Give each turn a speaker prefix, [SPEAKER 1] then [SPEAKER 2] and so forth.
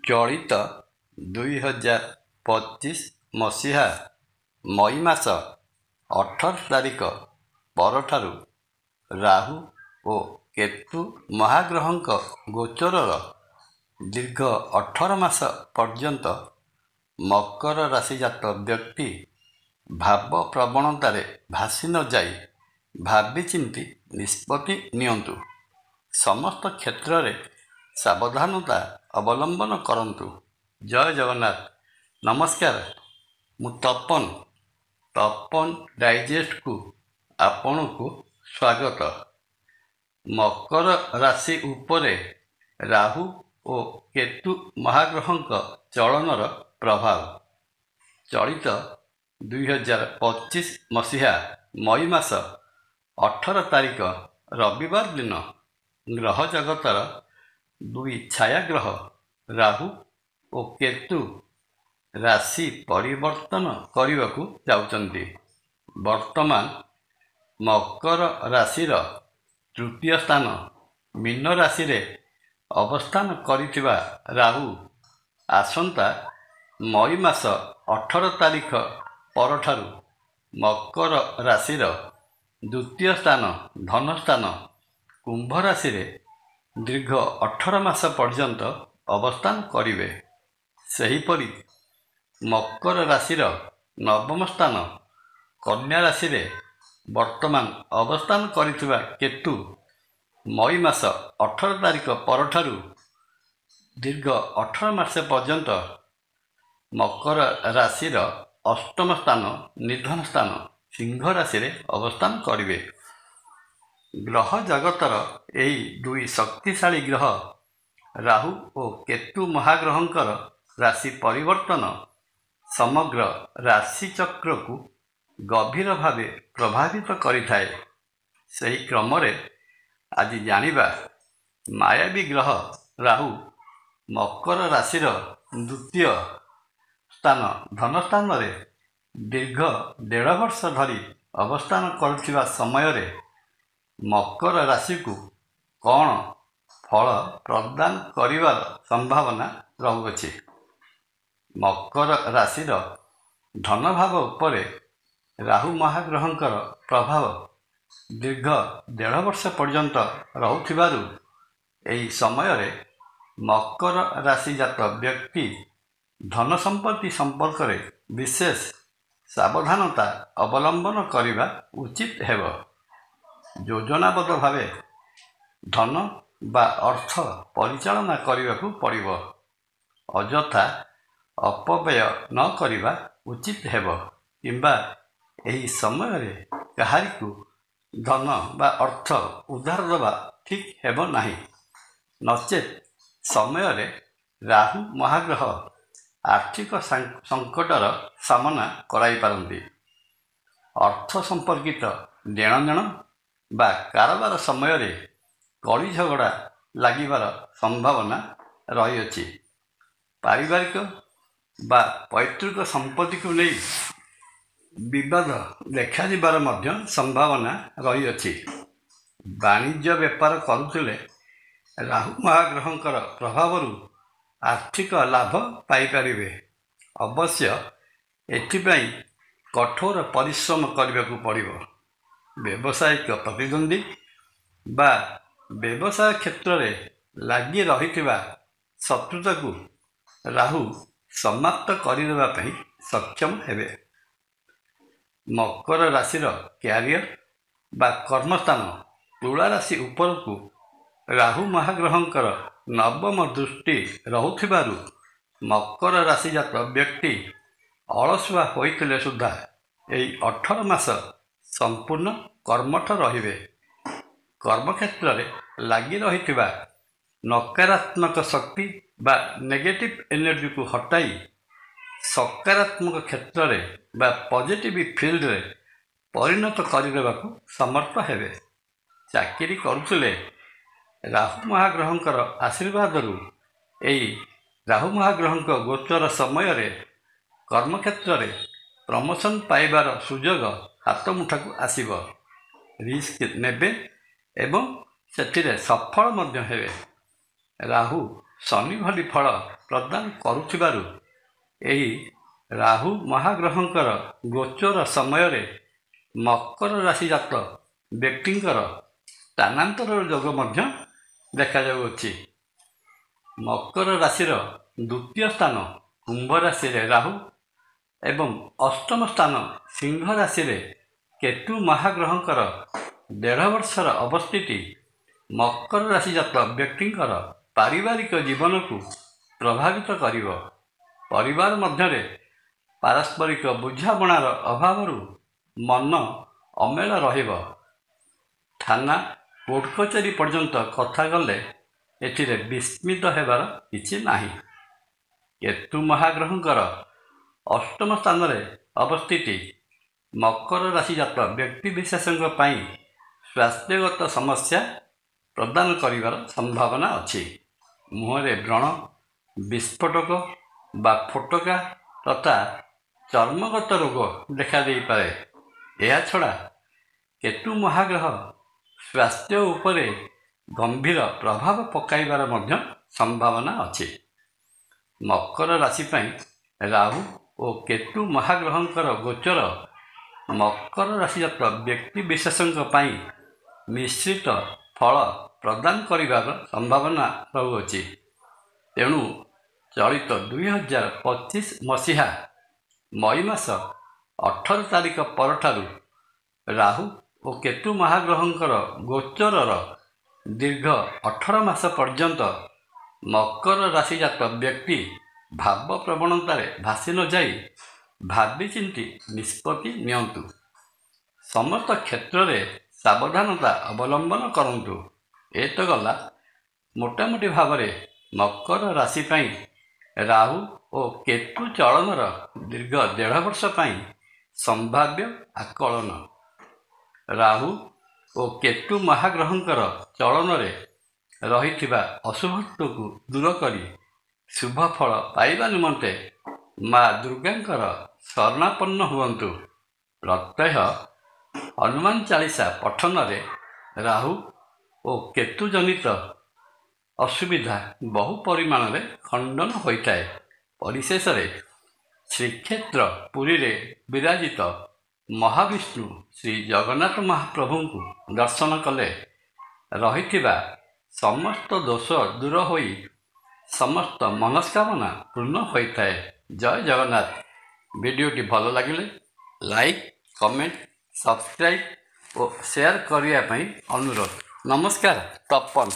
[SPEAKER 1] ଚଳିତ 2025 ମସିହା ମଇ ମାସ 18 ତାରିଖ ପରଠାରୁ ରାହୁ ଓ କେତୁ ମହାଗ୍ରହଙ୍କ ଗୋଚରର ଦୀର୍ଘ 18 ମାସ ପର୍ଯ୍ୟନ୍ତ ମକର ରାଶିଜାତ ବ୍ୟକ୍ତି ଭାବ ପ୍ରବଣତାରେ ଭାସି ନ ଯାଇ ଭାବିଚିନ୍ତି ନିଷ୍ପତ୍ତି ନିଅନ୍ତୁ। ସମସ୍ତ କ୍ଷେତ୍ରରେ ସାବଧାନତା ଅବଲମ୍ବନ କରନ୍ତୁ। ଜୟ ଜଗନ୍ନାଥ। ନମସ୍କାର, ମୁଁ ତପନ ଡାଇଜେଷ୍ଟକୁ ଆପଣଙ୍କୁ ସ୍ୱାଗତ। ମକର ରାଶି ଉପରେ ରାହୁ ଓ କେତୁ ମହାଗ୍ରହଙ୍କ ଚଳନର ପ୍ରଭାବ। ଚଳିତ 2025 ମସିହା ମଇ ମାସ 18 ତାରିଖ ରବିବାର ଦିନ ଗ୍ରହ ଜଗତର ଦୁଇ ଛାୟାଗ୍ରହ ରାହୁ ଓ କେତୁ ରାଶି ପରିବର୍ତ୍ତନ କରିବାକୁ ଯାଉଛନ୍ତି। ବର୍ତ୍ତମାନ ମକର ରାଶିର ତୃତୀୟ ସ୍ଥାନ ମୀନ ରାଶିରେ ଅବସ୍ଥାନ କରିଥିବା ରାହୁ ଆସନ୍ତା ମଇ ମାସ 18 ତାରିଖ ପରଠାରୁ ମକର ରାଶିର ଦ୍ୱିତୀୟ ସ୍ଥାନ ଧନସ୍ଥାନ କୁମ୍ଭ ରାଶିରେ ଦୀର୍ଘ 18 ମାସ ପର୍ଯ୍ୟନ୍ତ ଅବସ୍ଥାନ କରିବେ। ସେହିପରି ମକର ରାଶିର ନବମ ସ୍ଥାନ କନ୍ୟା ରାଶିରେ ବର୍ତ୍ତମାନ ଅବସ୍ଥାନ କରିଥିବା କେତୁ ମଇ ମାସ 18 ତାରିଖ ପରଠାରୁ ଦୀର୍ଘ 18 ମାସ ପର୍ଯ୍ୟନ୍ତ ମକର ରାଶିର ଅଷ୍ଟମ ସ୍ଥାନ ନିଧନ ସ୍ଥାନ ସିଂହ ରାଶିରେ ଅବସ୍ଥାନ କରିବେ। ଗ୍ରହ ଜଗତର ଏହି ଦୁଇ ଶକ୍ତିଶାଳୀ ଗ୍ରହ ରାହୁ ଓ କେତୁ ମହାଗ୍ରହଙ୍କର ରାଶି ପରିବର୍ତ୍ତନ ସମଗ୍ର ରାଶିଚକ୍ରକୁ ଗଭୀର ଭାବେ ପ୍ରଭାବିତ କରିଥାଏ। ସେହି କ୍ରମରେ ଆଜି ଜାଣିବା ମାୟାବୀ ଗ୍ରହ ରାହୁ ମକର ରାଶିର ଦ୍ୱିତୀୟ ସ୍ଥାନ ଧନସ୍ଥାନରେ ଦୀର୍ଘ 1.5 ବର୍ଷ ଧରି ଅବସ୍ଥାନ କରୁଥିବା ସମୟରେ ମକର ରାଶିକୁ କ'ଣ ଫଳ ପ୍ରଦାନ କରିବାର ସମ୍ଭାବନା ରହୁଅଛି। ମକର ରାଶିର ଧନଭାବ ଉପରେ ରାହୁ ମହାଗ୍ରହଙ୍କର ପ୍ରଭାବ ଦୀର୍ଘ 1.5 ବର୍ଷ ପର୍ଯ୍ୟନ୍ତ ରହୁଥିବାରୁ ଏହି ସମୟରେ ମକର ରାଶିଜାତ ବ୍ୟକ୍ତି ଧନ ସମ୍ପତ୍ତି ସମ୍ପର୍କରେ ବିଶେଷ ସାବଧାନତା ଅବଲମ୍ବନ କରିବା ଉଚିତ ହେବ। ଯୋଜନାବଦ୍ଧ ଭାବେ ଧନ ବା ଅର୍ଥ ପରିଚାଳନା କରିବାକୁ ପଡ଼ିବ। ଅଯଥା ଅପବ୍ୟୟ ନ କରିବା ଉଚିତ ହେବ କିମ୍ବା ଏହି ସମୟରେ କାହାରିକୁ ଧନ ବା ଅର୍ଥ ଉଧାର ଦେବା ଠିକ୍ ହେବ ନାହିଁ। ନଚେତ୍ ସମୟରେ ରାହୁ ମହାଗ୍ରହ ଆର୍ଥିକ ସଙ୍କଟର ସାମନା କରାଇପାରନ୍ତି। ଅର୍ଥ ସମ୍ପର୍କିତ ଦେଣନେଣ ବା କାରବାର ସମୟରେ କଳି ଝଗଡ଼ା ଲାଗିବାର ସମ୍ଭାବନା ରହିଅଛି। ପାରିବାରିକ ବା ପୈତୃକ ସମ୍ପତ୍ତିକୁ ନେଇ ବିବାଦ ଦେଖାଯିବାର ମଧ୍ୟ ସମ୍ଭାବନା ରହିଅଛି। ବାଣିଜ୍ୟ ବେପାର କରୁଥିଲେ ରାହୁ ମହାଗ୍ରହଙ୍କର ପ୍ରଭାବରୁ ଆର୍ଥିକ ଲାଭ ପାଇପାରିବେ। ଅବଶ୍ୟ ଏଥିପାଇଁ କଠୋର ପରିଶ୍ରମ କରିବାକୁ ପଡ଼ିବ। ବ୍ୟବସାୟିକ ପ୍ରତିଦ୍ୱନ୍ଦ୍ୱୀ ବା ବ୍ୟବସାୟ କ୍ଷେତ୍ରରେ ଲାଗି ରହିଥିବା ଶତ୍ରୁତାକୁ ରାହୁ ସମାପ୍ତ କରିଦେବା ପାଇଁ ସକ୍ଷମ ହେବେ। ମକର ରାଶିର କ୍ୟାରିୟର ବା କର୍ମସ୍ଥାନ ତୁଳା ରାଶି ଉପରକୁ ରାହୁ ମହାଗ୍ରହଙ୍କର ନବମ ଦୃଷ୍ଟି ରହୁଥିବାରୁ ମକର ରାଶିଜାତ ବ୍ୟକ୍ତି ଅଳସୁଆ ହୋଇଥିଲେ ସୁଦ୍ଧା ଏହି 18 ମାସ ସମ୍ପୂର୍ଣ୍ଣ କର୍ମଠ ରହିବେ। କର୍ମକ୍ଷେତ୍ରରେ ଲାଗି ରହିଥିବା ନକାରାତ୍ମକ ଶକ୍ତି ବା ନେଗେଟିଭ୍ ଏନର୍ଜିକୁ ହଟାଇ ସକାରାତ୍ମକ କ୍ଷେତ୍ରରେ ବା ପଜିଟିଭ୍ ଫିଲ୍ଡରେ ପରିଣତ କରିଦେବାକୁ ସମର୍ଥ ହେବେ। ଚାକିରି କରୁଥିଲେ ରାହୁ ମହାଗ୍ରହଙ୍କର ଆଶୀର୍ବାଦରୁ ଏହି ରାହୁ ମହାଗ୍ରହଙ୍କ ଗୋଚର ସମୟରେ କର୍ମକ୍ଷେତ୍ରରେ ପ୍ରମୋସନ୍ ପାଇବାର ସୁଯୋଗ ହାତମୁଠାକୁ ଆସିବ। ରିସ୍କ ନେବେ ଏବଂ ସେଥିରେ ସଫଳ ମଧ୍ୟ ହେବେ। ରାହୁ ଶନି ଭଳି ଫଳ ପ୍ରଦାନ କରୁଥିବାରୁ ଏହି ରାହୁ ମହାଗ୍ରହଙ୍କର ଗୋଚର ସମୟରେ ମକର ରାଶିଜାତ ବ୍ୟକ୍ତିଙ୍କର ସ୍ଥାନାନ୍ତର ଯୋଗ ମଧ୍ୟ ଦେଖାଯାଉଅଛି। ମକର ରାଶିର ଦ୍ୱିତୀୟ ସ୍ଥାନ କୁମ୍ଭ ରାଶିରେ ରାହୁ ଏବଂ ଅଷ୍ଟମ ସ୍ଥାନ ସିଂହ ରାଶିରେ କେତୁ ମହାଗ୍ରହଙ୍କର 1.5 ବର୍ଷର ଅବସ୍ଥିତି ମକର ରାଶିଜାତ ବ୍ୟକ୍ତିଙ୍କର ପାରିବାରିକ ଜୀବନକୁ ପ୍ରଭାବିତ କରିବ। ପରିବାର ମଧ୍ୟରେ ପାରସ୍ପରିକ ବୁଝାମଣାର ଅଭାବରୁ ମନ ଅମେଳ ରହିବ। ଥାନା କୋର୍ଟ କଚେରୀ ପର୍ଯ୍ୟନ୍ତ କଥା ଗଲେ ଏଥିରେ ବିସ୍ମିତ ହେବାର କିଛି ନାହିଁ। କେତୁ ମହାଗ୍ରହଙ୍କର ଅଷ୍ଟମ ସ୍ଥାନରେ ଅବସ୍ଥିତି ମକର ରାଶିଜାତ ବ୍ୟକ୍ତିବିଶେଷଙ୍କ ପାଇଁ ସ୍ୱାସ୍ଥ୍ୟଗତ ସମସ୍ୟା ପ୍ରଦାନ କରିବାର ସମ୍ଭାବନା ଅଛି। ମୁହଁରେ ବ୍ରଣ, ବିସ୍ଫୋଟକ ବା ଫୋଟକା ତଥା ଚର୍ମଗତ ରୋଗ ଦେଖାଦେଇପାରେ। ଏହାଛଡ଼ା କେତୁ ମହାଗ୍ରହ ସ୍ୱାସ୍ଥ୍ୟ ଉପରେ ଗମ୍ଭୀର ପ୍ରଭାବ ପକାଇବାର ମଧ୍ୟ ସମ୍ଭାବନା ଅଛି। ମକର ରାଶି ପାଇଁ ରାହୁ ଓ କେତୁ ମହାଗ୍ରହଙ୍କର ଗୋଚର ମକର ରାଶିଜାତ ବ୍ୟକ୍ତିବିଶେଷଙ୍କ ପାଇଁ ମିଶ୍ରିତ ଫଳ ପ୍ରଦାନ କରିବାର ସମ୍ଭାବନା ରହୁଅଛି। ତେଣୁ ଚଳିତ 2025 ମସିହା ମଇ ମାସ 18 ତାରିଖ ପରଠାରୁ ରାହୁ ଓ କେତୁ ମହାଗ୍ରହଙ୍କର ଗୋଚରର ଦୀର୍ଘ 18 ମାସ ପର୍ଯ୍ୟନ୍ତ ମକର ରାଶିଜାତ ବ୍ୟକ୍ତି ଭାବପ୍ରବଣତାରେ ଭାସି ନ ଯାଇ ଭାବିଚିନ୍ତି ନିଷ୍ପତ୍ତି ନିଅନ୍ତୁ। ସମସ୍ତ କ୍ଷେତ୍ରରେ ସାବଧାନତା ଅବଲମ୍ବନ କରନ୍ତୁ। ଏ ତ ଗଲା ମୋଟାମୋଟି ଭାବରେ ମକର ରାଶି ପାଇଁ ରାହୁ ଓ କେତୁ ଚଳନର ଦୀର୍ଘ 1.5 ବର୍ଷ ପାଇଁ ସମ୍ଭାବ୍ୟ ଆକଳନ। ରାହୁ ଓ କେତୁ ମହାଗ୍ରହଙ୍କର ଚଳନରେ ରହିଥିବା ଅଶୁଭତ୍ୱକୁ ଦୂର କରି ଶୁଭ ଫଳ ପାଇବା ନିମନ୍ତେ ମା ଦୁର୍ଗାଙ୍କର ଶରଣାପନ୍ନ ହୁଅନ୍ତୁ। ପ୍ରତ୍ୟହ ହନୁମାନ ଚାଳିସା ପଠନରେ ରାହୁ ଓ କେତୁ ଜନିତ ଅସୁବିଧା ବହୁ ପରିମାଣରେ ଖଣ୍ଡନ ହୋଇଥାଏ। ପରିଶେଷରେ ଶ୍ରୀକ୍ଷେତ୍ର ପୁରୀରେ ବିରାଜିତ ମହାବିଷ୍ଣୁ ଶ୍ରୀ ଜଗନ୍ନାଥ ମହାପ୍ରଭୁଙ୍କୁ ଦର୍ଶନ କଲେ ରହିଥିବା ସମସ୍ତ ଦୋଷ ଦୂର ହୋଇ ସମସ୍ତ ମନସ୍କାମନା ପୂର୍ଣ୍ଣ ହୋଇଥାଏ। ଜୟ ଜଗନ୍ନାଥ। ଭିଡ଼ିଓଟି ଭଲ ଲାଗିଲେ ଲାଇକ୍, କମେଣ୍ଟ, ସବସ୍କ୍ରାଇବ୍ ଓ ସେୟାର କରିବା ପାଇଁ ଅନୁରୋଧ। ନମସ୍କାର। ତପନ।